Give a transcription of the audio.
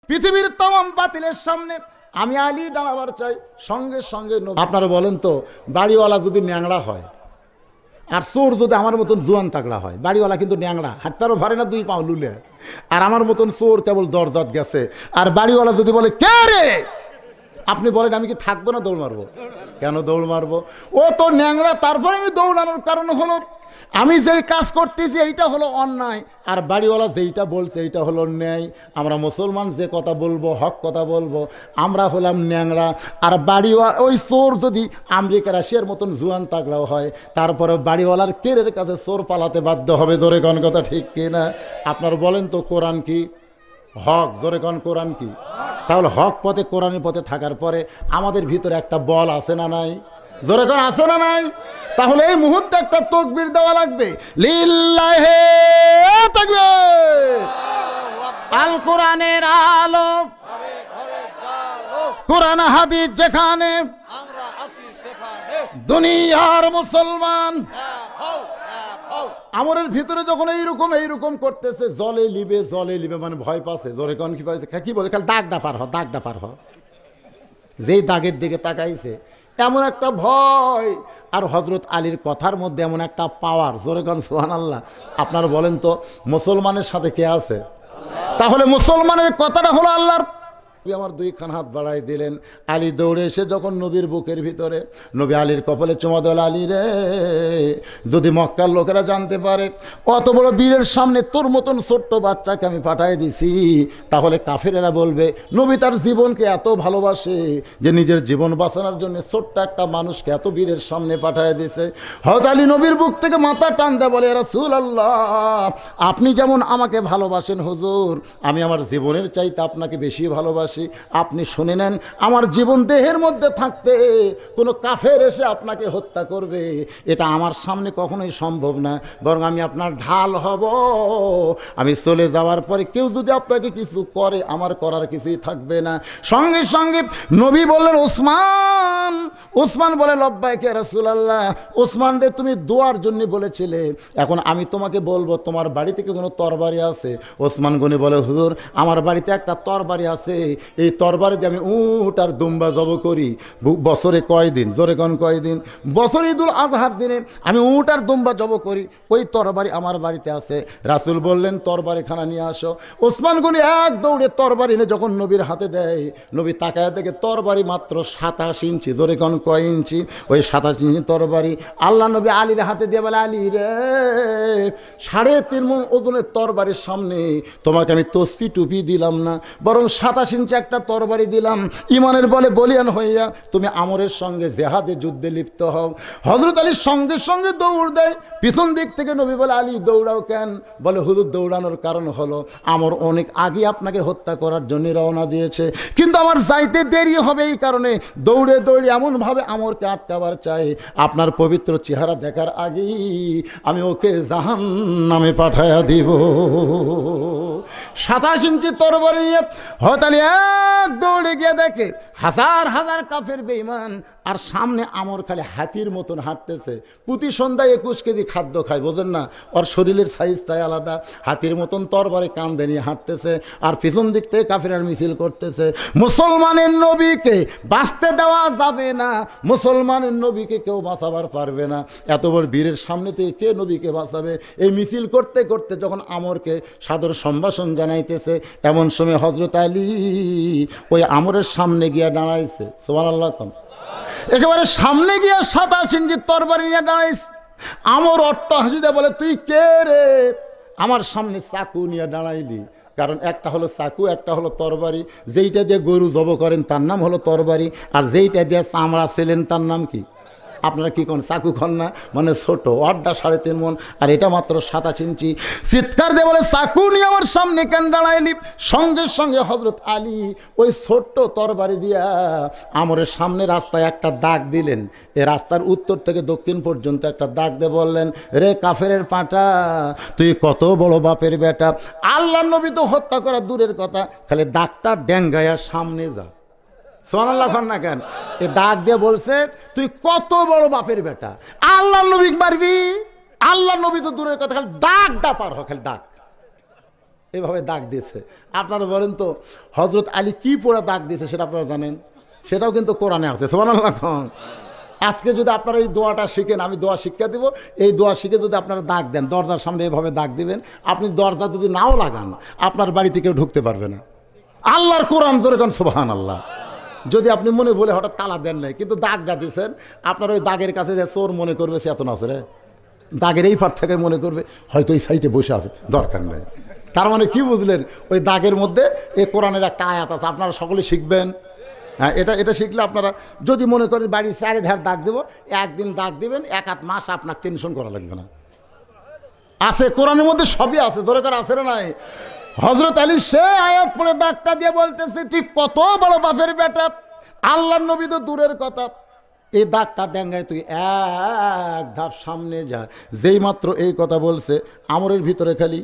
পৃথিবীর तमाम বাতিলের সামনে আমি আলী দাঁড়াবার চাই। সঙ্গে সঙ্গে আপনারা বলেন তো, বাড়িওয়ালা যদি ন্যাংড়া হয় আর চোর যদি আমার মতন জোয়ান তাগড়া হয়, বাড়িওয়ালা কিন্তু ন্যাংড়া, হাত পারও ভরে না, 2 পাও লুলে, আর আমার মতন চোর কেবল দরজাত গেছে, আর বাড়িওয়ালা যদি বলে কে রে, আপনি বলেন আমি কি থাকবো না দৌড় মারবো? কেন দৌড় মারবো? ও তো ন্যাংরা, তারপরে আমি দৌড়ানোর কারণ হলো আমি যেই কাজ করতেছি এইটা হলো অন্যায়, আর বাড়িওয়ালা যেইটা বলছে এইটা হলো ন্যায়। আমরা মুসলমান যে কথা বলবো, হক কথা বলবো, আমরা হলাম ন্যাংরা। আর বাড়িওয়ালা ওই চোর যদি আমেরিকা রাশিয়ার মতন জুয়ান তাগড়াও হয়, তারপরে বাড়িওয়ালার কেরের কাছে চোর পালাতে বাধ্য হবে। জোরে কোন কথা ঠিক কিনা? আপনার বলেন তো কোরআন কি হক? জোরে কোন কোরআন কি? তাহলে হক পথে, কোরআনের পথে থাকার পরে আমাদের ভিতরে একটা বল আছে না নাই? জোরে কোন আছে না নাই? তাহলে এই মুহূর্তে একটা তাকবীর দেওয়া লাগবে, লিল্লাহি তাকবীর। আল কোরআনের আলো, কোরআন হাদিস যেখানে, দুনিয়ার মুসলমান আমরের ভিতরে যখন এইরকম করতেছে, জলে লিবে মানে ভয় পাচ্ছে। জোরে কোন কি পাইছে? কি বলে? খালি দাগটা পার হ। যেই দাগের দিকে তাকাইছে এমন একটা ভয়, আর হযরত আলীর কথার মধ্যে এমন একটা পাওয়ার। জোরে কোন সুবহানাল্লাহ। আপনারা বলেন তো মুসলমানের সাথে কে আছে? তাহলে মুসলমানের কথাটা হলো আল্লাহর। আমার 2 খান হাত বাড়াই দিলেন। আলী দৌড়ে এসে যখন নবীর বুকের ভিতরে, নবী আলীর কপালে চুমা দিল, আলী রে, যদি মক্কার লোকেরা জানতে পারে অত বড় বীরের সামনে তোর মতন ছোট্ট বাচ্চাকে আমি পাঠিয়ে দিছি, তাহলে কাফেরেরা বলবে নবী তার জীবনকে এত ভালোবাসে যে নিজের জীবন বাঁচানোর জন্য ছোট্ট একটা মানুষকে এত বীরের সামনে পাঠিয়ে দিছে। হযরত আলী নবীর বুক থেকে মাথা টান দেয়, বলে রাসূলুল্লাহ, আপনি যেমন আমাকে ভালোবাসেন হুজুর, আমি আমার জীবনের চাইতে আপনাকে বেশি ভালোবাসি। আপনি শুনে নেন, আমার জীবন দেহের মধ্যে থাকতে কোনো কাফের এসে আপনাকে হত্যা করবে এটা আমার সামনে কখনোই সম্ভব না, বরং আমি আপনার ঢাল হব। আমি চলে যাওয়ার পরে কেউ যদি আপনাকে কিছু করে, আমার করার কিছুই থাকবে না। সঙ্গে সঙ্গে নবী বললেন ওসমান। ওসমান বলে লব্বাইক ইয়া রাসূলুল্লাহ। ওসমান রে, তুমি দোয়ার জন্য বলেছিলে, এখন আমি তোমাকে বলবো তোমার বাড়ি থেকে কোনো তরবারি আছে? ওসমান গনি বলে হুজুর, আমার বাড়িতে একটা তরবারি আছে, এই তরবারি দিয়ে আমি উট আর দুম্বা জব করি। বছরে কয়দিন? জোরে কোন কয়দিন? বছরে ঈদুল আজহার দিনে আমি উট আর দুম্বা জব করি, ওই তরবারি আমার বাড়িতে আছে। রাসূল বললেন তরবারি খানা নিয়ে আসো। ওসমান গনি এক দৌড়ে তরবারি নিয়ে যখন নবীর হাতে দেয়, নবী তাকায় দেখে তরবারি মাত্র 27 ইঞ্চি। জোরে কোন কয় ইঞ্চি? ওই 27 ইঞ্চি তরবারি আল্লাহ নবী আলীর হাতে দিয়ে বলে, আলী রে, 3.5 মণ ওজনের তরবারির সামনে তোমাকে আমি তসবি টুপি দিলাম না, বরং 27 ইঞ্চি একটা তরবারি দিলাম। ইমানের বলে বলিয়ান হইয়া তুমি আমরের সঙ্গে জেহাদে যুদ্ধে লিপ্ত হও। হযরত আলী সঙ্গে সঙ্গে দৌড় দেয়। পিছন দিক থেকে নবী বলে, আলী দৌড়াও কেন? বলে হুজুর, দৌড়ানোর কারণ হলো আমর অনেক আগে আপনাকে হত্যা করার জন্য রওনা দিয়েছে, কিন্তু আমার যাইতে দেরি হবে, এই কারণে দৌড়ে এমনভাবে আমরকে আটকাবার চাই, আপনার পবিত্র চেহারা দেখার আগেই আমি ওকে জাহান্নামে পাঠায়া দিব। 27 ইঞ্চি তরবারি নিয়ে হযরত আলী এক দৌড়ে গিয়ে দেখে হাজার হাজার কাফের বেঈমান, আর সামনে আমর খালি হাতির মতন হাঁটতেছে। প্রতি সন্ধ্যায় 21 কেজি খাদ্য খায়, বোঝেন না? ওর শরীরের সাইজটাই আলাদা। হাতির মতন তরবারি কাঁধে নিয়ে হাঁটতেছে, আর পিছন দিক থেকে কাফেররা মিছিল করতেছে। মুসলমানের নবীকে বাঁচতে দেওয়া যাবে না, মুসলমানের নবীকে কেউ বাঁচাবার পারবে না। এত বড় বীরের সামনে থেকে কে নবীকে বাঁচাবে? এই মিছিল করতে করতে যখন আমরকে সাদর সম্ভাষণ জানাইতেছে, এমন সময় হযরত আলী ওই আমরের সামনে গিয়ে দাঁড়াইছে। সুবহানাল্লাহ। একেবারে সামনে গিয়ে 27 ইঞ্চি তরবারি নিয়ে দাঁড়াইছে। আমর অট্ট হাসিতে বলে, তুই কে রে? আমার সামনে চাকু নিয়ে দাঁড়াইলি? কারণ একটা হলো চাকু, একটা হলো তরবারি। যেইটা দিয়ে গরু জব করেন তার নাম হলো তরবারি, আর যেইটা দিয়ে চামড়া ছেলেন তার নাম কি? আপনারা কি কোন চাকু খন না? মানে ছোট, অর্ধা 3.5 মণ, আর এটা মাত্র 27 ইঞ্চি। চিৎকার দিয়ে বলে, চাকু নিয়ে আমার সামনে কেন দাঁড়াইলি? সঙ্গে সঙ্গে হযরত আলী ওই ছোট্ট তরবারি দিয়া আমরের সামনে রাস্তায় একটা দাগ দিলেন। এই রাস্তার উত্তর থেকে দক্ষিণ পর্যন্ত একটা দাগ দিয়ে বললেন, রে কাফেরের পাঁটা, তুই কত বড় বাপের বেটা! আল্লাহর নবী তো হত্যা করা দূরের কথা, খালি দাগটা ডেঙ্গাইয়া সামনে যা। সুবহানাল্লাহ না কেন? এ দাগ দিয়ে বলছে, তুই কত বড় বাপের বেটা, আল্লাহ নবী মারবি? আল্লাহ নবী তো দূরের কথা, খালি দাগটা পার হ, খালি দাগ। এভাবে দাগ দিয়েছে। আপনারা বলেন তো হজরত আলী কি পড়ে দাগ দিয়েছে সেটা আপনারা জানেন? সেটাও কিন্তু কোরআনে আছে। সুবহানাল্লাহ। আজকে যদি আপনারা এই দোয়াটা শিখেন, আমি দোয়া শিক্ষা দিব, এই দোয়া শিখে যদি আপনারা দাগ দেন, দরজার সামনে এভাবে দাগ দিবেন, আপনি দরজা যদি নাও লাগান আপনার বাড়িতে কেউ ঢুকতে পারবে না। আল্লাহর কোরআন ধরে কোন সুবহানাল্লাহ। যদি আপনি মনে বলে হঠাৎ তালা দেন নাই, কিন্তু দাগটা দিয়েছেন, আপনার ওই দাগের কাছে যে চোর মনে করবে সে এত না রে, দাগের এই ফার থেকে মনে করবে হয়তো এই সাইডে বসে আছে, দরকার নেই। তার মানে কি বুঝলেন? ওই দাগের মধ্যে এই কোরআনের একটা আয়াত আছে, আপনারা সকলে শিখবেন। হ্যাঁ, এটা শিখলে আপনারা যদি মনে করেন বাড়ির চারে ধার দাগ দেবো, একদিন দাগ দিবেন, 1 মাস আপনার টেনশন করা লাগবে না। আছে কোরআনের মধ্যে সবই আছে, দরকার আছে না নাই? হজরত আলী সে আয়াত পড়ে দাগটা দিয়ে বলতেছে, তুই কত বড় বাপের বেটা, আল্লাহর নবী তো দূরের কথা, এই দাগটা ডেঙ্গায় তুই এক ধাপ সামনে যা। যেই মাত্র এই কথা বলছে, আমরের ভিতরে খালি